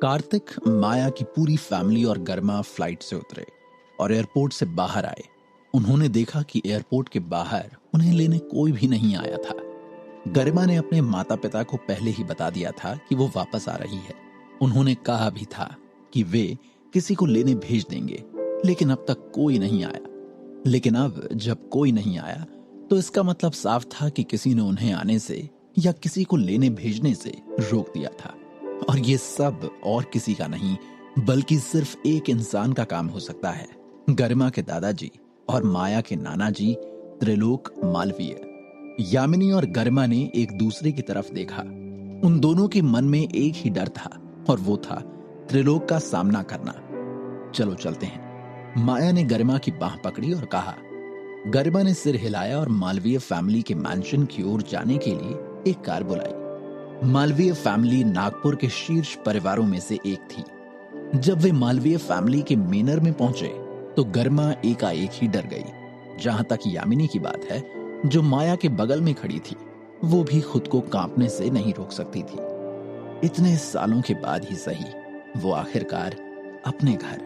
कार्तिक, माया की पूरी फैमिली और गरिमा फ्लाइट से उतरे और एयरपोर्ट से बाहर आए। उन्होंने देखा कि एयरपोर्ट के बाहर उन्हें लेने कोई भी नहीं आया था। गरिमा ने अपने माता पिता को पहले ही बता दिया था कि वो वापस आ रही है। उन्होंने कहा भी था कि वे किसी को लेने भेज देंगे, लेकिन अब तक कोई नहीं आया। लेकिन अब जब कोई नहीं आया तो इसका मतलब साफ था कि किसी ने उन्हें आने से या किसी को लेने भेजने से रोक दिया था। और ये सब और किसी का नहीं बल्कि सिर्फ एक इंसान का काम हो सकता है, गरिमा के दादाजी और माया के नाना जी त्रिलोक मालवीय। यामिनी और गरिमा ने एक दूसरे की तरफ देखा। उन दोनों के मन में एक ही डर था और वो था त्रिलोक का सामना करना। चलो चलते हैं। माया ने गरिमा की बाह पकड़ी और कहा। गरिमा ने सिर हिलाया और मालवीय फैमिली के मैंशन की ओर जाने के लिए एक कार बुलाई। मालवीय फैमिली नागपुर के शीर्ष परिवारों में से एक थी। जब वे मालवीय फैमिली के मेनर में पहुंचे तो गरिमा एकाएक ही डर गई। जहां तक यामिनी की बात है, जो माया के बगल में खड़ी थी, वो भी खुद को कांपने से नहीं रोक सकती थी। इतने सालों के बाद ही सही, वो आखिरकार अपने घर,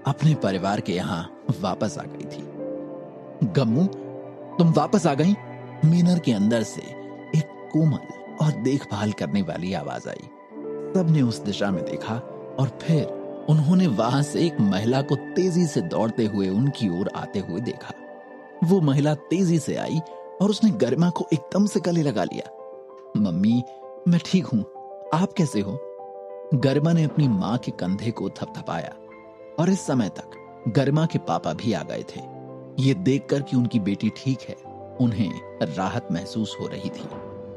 अपने परिवार के यहां वापस आ गई थी। गम्मू, तुम वापस आ गई? मेनर के अंदर से एक कोमल और देखभाल करने वाली आवाज आई। सबने उस दिशा में देखा और फिर उन्होंने वहां से एक महिला को तेजी से दौड़ते हुए उनकी ओर आते हुए देखा। वो महिला तेजी से आई और उसने गरिमा को एकदम से गले लगा लिया। मम्मी, मैं ठीक हूं, आप कैसे हो? गरिमा ने अपनी मां के कंधे को थपथपाया और इस समय तक गरिमा के पापा भी आ गए थे। ये देखकर कि उनकी बेटी ठीक है, उन्हें राहत महसूस हो रही थी,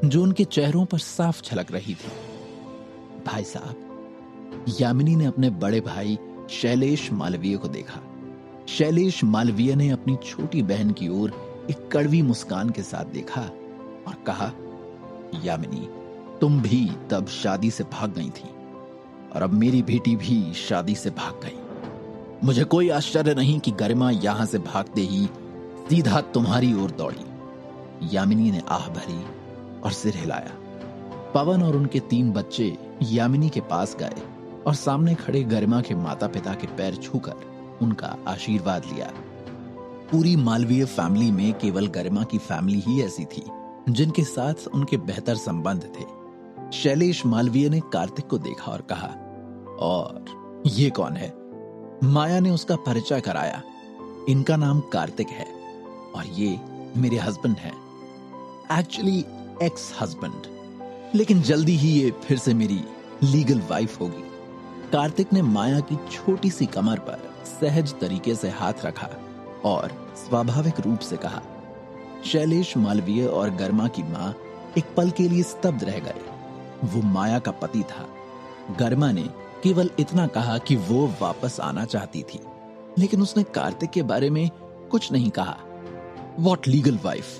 जो उनके चेहरों पर साफ झलक रही थी। भाई साहब, यामिनी ने अपने बड़े भाई शैलेश मालवीय को देखा। शैलेश मालवीय ने अपनी छोटी बहन की ओर एक कड़वी मुस्कान के साथ देखा और कहा, यामिनी, तुम भी तब शादी से भाग गई थी और अब मेरी बेटी भी शादी से भाग गई। मुझे कोई आश्चर्य नहीं कि गरिमा यहां से भागते ही सीधा तुम्हारी ओर दौड़ी। यामिनी ने आह भरी और सिर हिलाया। पवन और उनके 3 बच्चे यामिनी के पास गए और सामने खड़े गरिमा के माता पिता के पैर छूकर उनका आशीर्वाद लिया। पूरी मालवीय फैमिली में केवल गरिमा की फैमिली ही ऐसी थी जिनके साथ उनके बेहतर संबंध थे। शैलेश मालवीय ने कार्तिक को देखा और कहा, और ये कौन है? माया ने उसका परिचय कराया। इनका नाम कार्तिक है और ये मेरे हस्बैंड हैं। एक्चुअली एक्स हस्बैंड, लेकिन जल्दी ही ये फिर से मेरी लीगल वाइफ होगी। कार्तिक ने माया की छोटी सी कमर पर सहज तरीके से हाथ रखा और स्वाभाविक रूप से कहा। शैलेश मालवीय और गरिमा की मां एक पल के लिए स्तब्ध रह गए। वो माया का पति था। गरिमा ने केवल इतना कहा कि वो वापस आना चाहती थी, लेकिन उसने कार्तिक के बारे में कुछ नहीं कहा। What legal wife?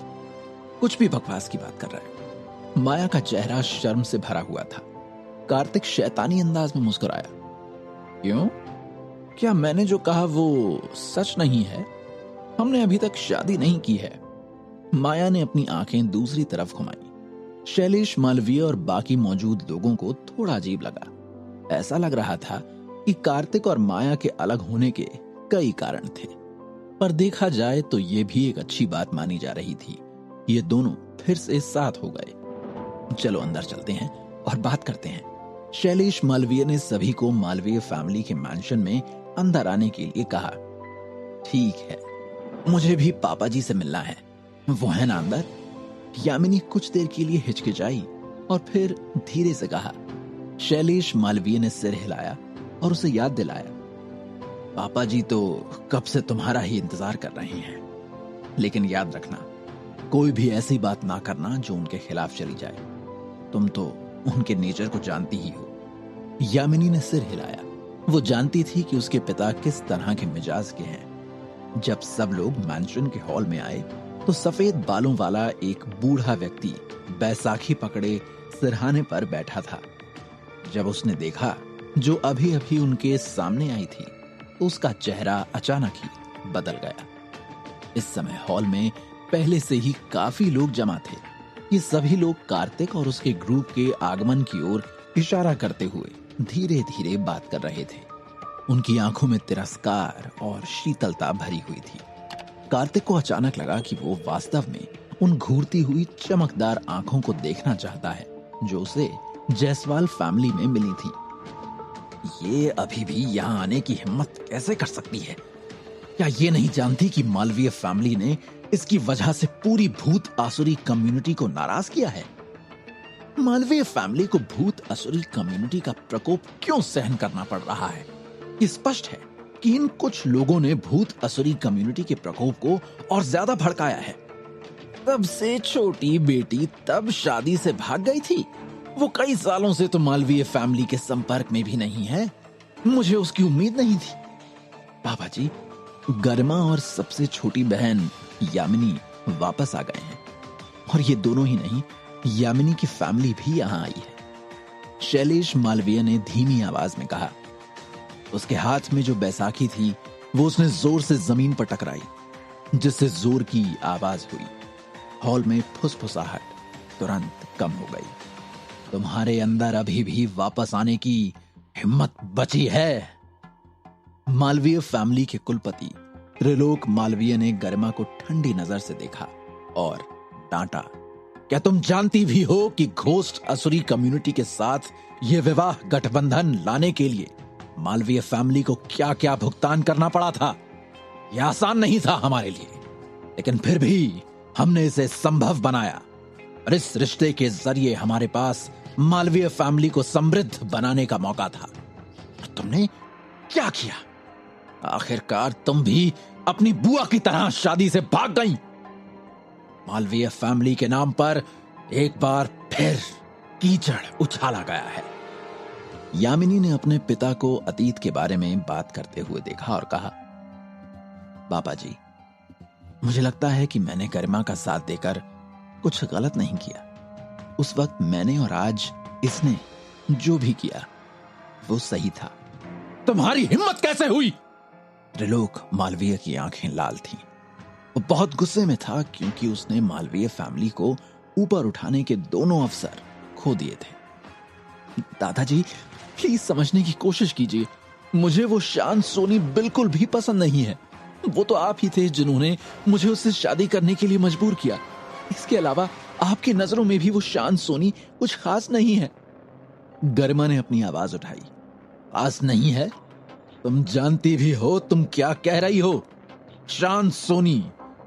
कुछ भी बकवास की बात कर रहा है। माया का चेहरा शर्म से भरा हुआ था। कार्तिक शैतानी अंदाज में मुस्कुराया। क्यों? क्या मैंने जो कहा वो सच नहीं है? हमने अभी तक शादी नहीं की है। माया ने अपनी आंखें दूसरी तरफ घुमाई। शैलेश मालवीय और बाकी मौजूद लोगों को थोड़ा अजीब लगा। ऐसा लग रहा था कि कार्तिक और माया के अलग होने के कई कारण थे, पर देखा जाए तो ये भी एक अच्छी बात मानी जा रही थी। ये दोनों फिर से साथ हो गए। चलो अंदर चलते हैं और बात करते हैं। शैलेश मालवीय ने सभी को मालवीय फैमिली के मैंशन में अंदर आने के लिए कहा। ठीक है, मुझे भी पापा जी से मिलना है। वो है ना अंदर? यामिनी कुछ देर के लिए हिचकिचाई और फिर धीरे से कहा। शैलेश मालवीय ने सिर हिलाया और उसे याद दिलाया। पापा जी तो कब से तुम्हारा ही इंतजार कर रहे हैं, लेकिन याद रखना, कोई भी ऐसी बात ना करना जो उनके खिलाफ चली जाए। तुम तो उनके नेचर को जानती ही हो। यामिनी ने सिर हिलाया। वो जानती थी कि उसके पिता किस तरह के मिजाज के हैं। जब सब लोग मैंशन के हॉल में आए तो सफेद बालों वाला एक बूढ़ा व्यक्ति बैसाखी पकड़े सिरहाने पर बैठा था। जब उसने देखा जो अभी अभी उनके सामने आई थी, तो उसका चेहरा अचानक ही बदल गया। इस समय हॉल में पहले से ही काफी लोग जमा थे। ये सभी लोग कार्तिक और उसके ग्रुप के आगमन की ओर इशारा करते हुए धीरे धीरे बात कर रहे थे। उनकी आंखों में तिरस्कार और शीतलता भरी हुई थी। कार्तिक को अचानक लगा कि वो वास्तव में उन घूरती हुई चमकदार आंखों को देखना चाहता है जो उसे जायसवाल फैमिली में मिली थी। ये अभी भी यहाँ आने की हिम्मत कैसे कर सकती है? क्या ये नहीं जानती कि मालवीय फैमिली ने इसकी वजह से पूरी भूत आसुरी कम्युनिटी को नाराज किया है? मालवीय फैमिली को भूत असुरी कम्युनिटी का प्रकोप क्यों सहन करना पड़ रहा है? ये स्पष्ट है कि इन कुछ लोगों ने भूत असुरी कम्युनिटी के प्रकोप को और ज्यादा भड़काया है। तब से छोटी बेटी तब शादी से भाग गई थी। वो कई सालों से तो मालवीय फैमिली के संपर्क में भी नहीं है। मुझे उसकी उम्मीद नहीं थी। पापा जी, गरिमा और सबसे छोटी बहन यामिनी वापस आ गए हैं, और ये दोनों ही नहीं, यामिनी की फैमिली भी यहां आई है, शैलेश मालवीय ने धीमी आवाज में कहा। उसके हाथ में जो बैसाखी थी वो उसने जोर से जमीन पर टकराई, जिससे जोर की आवाज हुई। हॉल में फुसफुसाहट तुरंत कम हो गई। तुम्हारे अंदर अभी भी वापस आने की हिम्मत बची है? मालवीय फैमिली के कुलपति त्रिलोक मालवीय ने गरिमा को ठंडी नजर से देखा और डांटा। क्या तुम जानती भी हो कि घोस्ट असुरी कम्युनिटी के साथ यह विवाह गठबंधन लाने के लिए मालवीय फैमिली को क्या क्या भुगतान करना पड़ा था? यह आसान नहीं था हमारे लिए, लेकिन फिर भी हमने इसे संभव बनाया। और इस रिश्ते के जरिए हमारे पास मालवीय फैमिली को समृद्ध बनाने का मौका था। और तुमने क्या किया? आखिरकार तुम भी अपनी बुआ की तरह शादी से भाग गई। मालवीय फैमिली के नाम पर एक बार फिर कीचड़ उछाला गया है। यामिनी ने अपने पिता को अतीत के बारे में बात करते हुए देखा और कहा, पापा जी, मुझे लगता है कि मैंने गरिमा का साथ देकर कुछ गलत नहीं किया। उस वक्त मैंने और आज इसने जो भी किया वो सही था। तुम्हारी हिम्मत कैसे हुई? त्रिलोक मालवीय की आंखें लाल थीं। वो बहुत गुस्से में था क्योंकि उसने मालवीय फैमिली को ऊपर उठाने के दोनों अवसर खो दिए थे। दादाजी, प्लीज समझने की कोशिश कीजिए। मुझे वो शान सोनी बिल्कुल भी पसंद नहीं है। वो तो आप ही थे जिन्होंने मुझे उससे शादी करने के लिए मजबूर किया। इसके अलावा आपकी नजरों में भी वो शान सोनी कुछ खास नहीं है। गरिमा ने अपनी आवाज उठाई। खास नहीं है? तुम जानती भी हो तुम क्या कह रही हो। शान सोनी,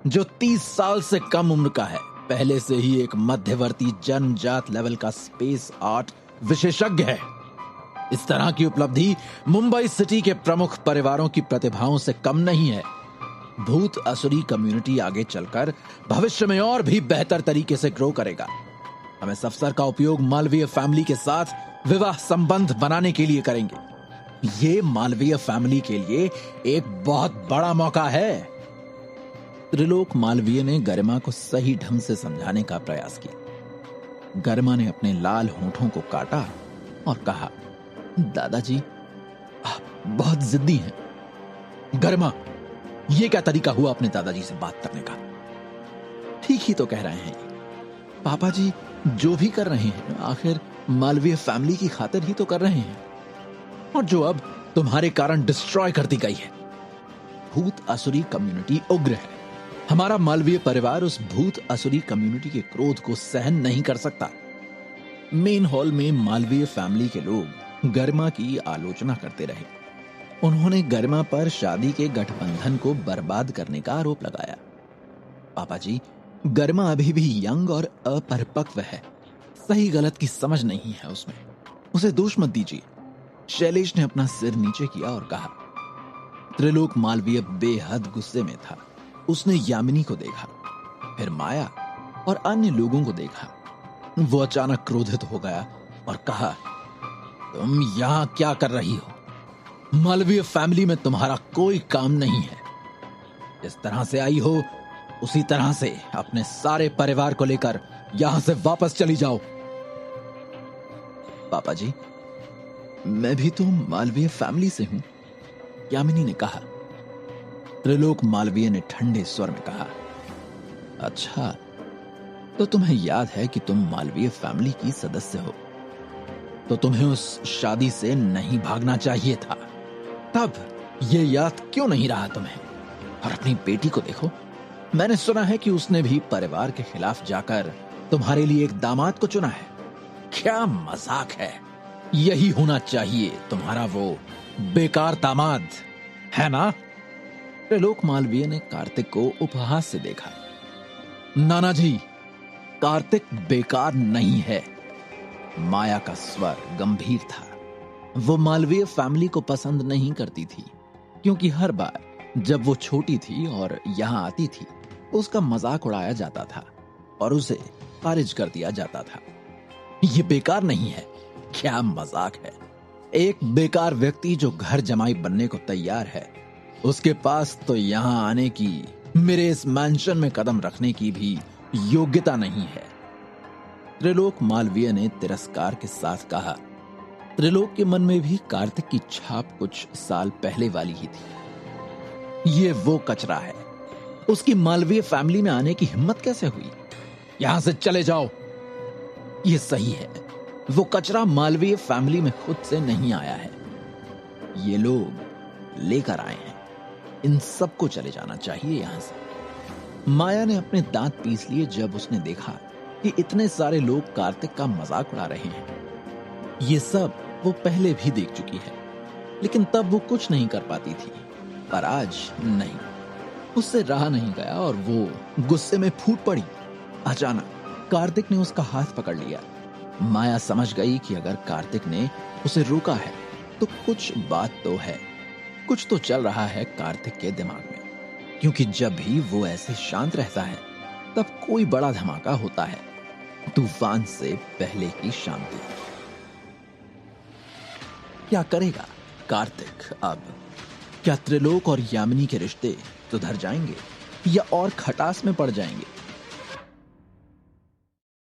जो 30 साल से कम उम्र का है, पहले से ही एक मध्यवर्ती जन्मजात लेवल का स्पेस आर्ट विशेषज्ञ है। इस तरह की उपलब्धि मुंबई सिटी के प्रमुख परिवारों की प्रतिभाओं से कम नहीं है। भूत असुरी कम्युनिटी आगे चलकर भविष्य में और भी बेहतर तरीके से ग्रो करेगा। हम इस अवसर का उपयोग मालवीय फैमिली के साथ विवाह संबंध बनाने के लिए करेंगे। ये मालवीय फैमिली के लिए एक बहुत बड़ा मौका है। त्रिलोक मालवीय ने गरिमा को सही ढंग से समझाने का प्रयास किया। गरिमा ने अपने लाल होठों को काटा और कहा, दादाजी, आप बहुत जिद्दी हैं। गरिमा, ये क्या तरीका हुआ अपने दादाजी से बात करने का? ठीक ही तो कह रहे हैं पापा जी। जो भी कर रहे हैं आखिर मालवीय फैमिली की खातिर ही तो कर रहे हैं, और जो अब तुम्हारे कारण डिस्ट्रॉय कर दी गई है। भूत असुरी कम्युनिटी उग्र है। हमारा मालवीय परिवार उस भूत असुरी कम्युनिटी के क्रोध को सहन नहीं कर सकता। मेन हॉल में मालवीय फैमिली के लोग गरिमा की आलोचना करते रहे। उन्होंने गरिमा पर शादी के गठबंधन को बर्बाद करने का आरोप लगाया। पापा जी, गरिमा अभी भी यंग और अपरिपक्व है। सही गलत की समझ नहीं है उसमें। उसे दोष मत दीजिए। शैलेश ने अपना सिर नीचे किया और कहा। त्रिलोक मालवीय बेहद गुस्से में था। उसने यामिनी को देखा, फिर माया और अन्य लोगों को देखा। वो अचानक क्रोधित हो गया और कहा, तुम यहां क्या कर रही हो? मालवीय फैमिली में तुम्हारा कोई काम नहीं है। जिस तरह से आई हो उसी तरह से अपने सारे परिवार को लेकर यहां से वापस चली जाओ। पापा जी, मैं भी तो मालवीय फैमिली से हूं, यामिनी ने कहा। त्रिलोक मालवीय ने ठंडे स्वर में कहा, अच्छा, तो तुम्हें याद है कि तुम मालवीय फैमिली की सदस्य हो। तो तुम्हें उस शादी से नहीं भागना चाहिए था। तब ये याद क्यों नहीं रहा तुम्हें? और अपनी बेटी को देखो, मैंने सुना है कि उसने भी परिवार के खिलाफ जाकर तुम्हारे लिए एक दामाद को चुना है। क्या मजाक है? यही होना चाहिए तुम्हारा वो बेकार दामाद, है ना? त्रिलोक मालवीय ने कार्तिक को उपहास से देखा। नाना जी, कार्तिक बेकार नहीं है। माया का स्वर गंभीर था। वो मालवीय फैमिली को पसंद नहीं करती थी, क्योंकि हर बार जब वो छोटी थी और यहां आती थी, उसका मजाक उड़ाया जाता था और उसे खारिज कर दिया जाता था। ये बेकार नहीं है। क्या मजाक है? एक बेकार व्यक्ति जो घर जमाई बनने को तैयार है, उसके पास तो यहां आने की, मेरे इस मैंशन में कदम रखने की भी योग्यता नहीं है। त्रिलोक मालवीय ने तिरस्कार के साथ कहा। त्रिलोक के मन में भी कार्तिक की छाप कुछ साल पहले वाली ही थी। ये वो कचरा है, उसकी मालवीय फैमिली में आने की हिम्मत कैसे हुई? यहां से चले जाओ। ये सही है, वो कचरा मालवीय फैमिली में खुद से नहीं आया है, ये लोग लेकर आए हैं। इन सबको चले जाना चाहिए यहां से। माया ने अपने दांत पीस लिए जब उसने देखा कि इतने सारे लोग कार्तिक का मजाक उड़ा रहे हैं। ये सब वो पहले भी देख चुकी है, लेकिन तब वो कुछ नहीं कर पाती थी, पर आज नहीं। उससे रहा नहीं गया और वो गुस्से में फूट पड़ी। अचानक कार्तिक ने उसका हाथ पकड़ लिया। माया समझ गई कि अगर कार्तिक ने उसे रोका है तो कुछ बात तो है, कुछ तो चल रहा है कार्तिक के दिमाग में, क्योंकि जब भी वो ऐसे शांत रहता है तब कोई बड़ा धमाका होता है, तूफान से पहले की शांति। क्या करेगा कार्तिक अब? क्या त्रिलोक और यामिनी के रिश्ते सुधर जाएंगे या और खटास में पड़ जाएंगे?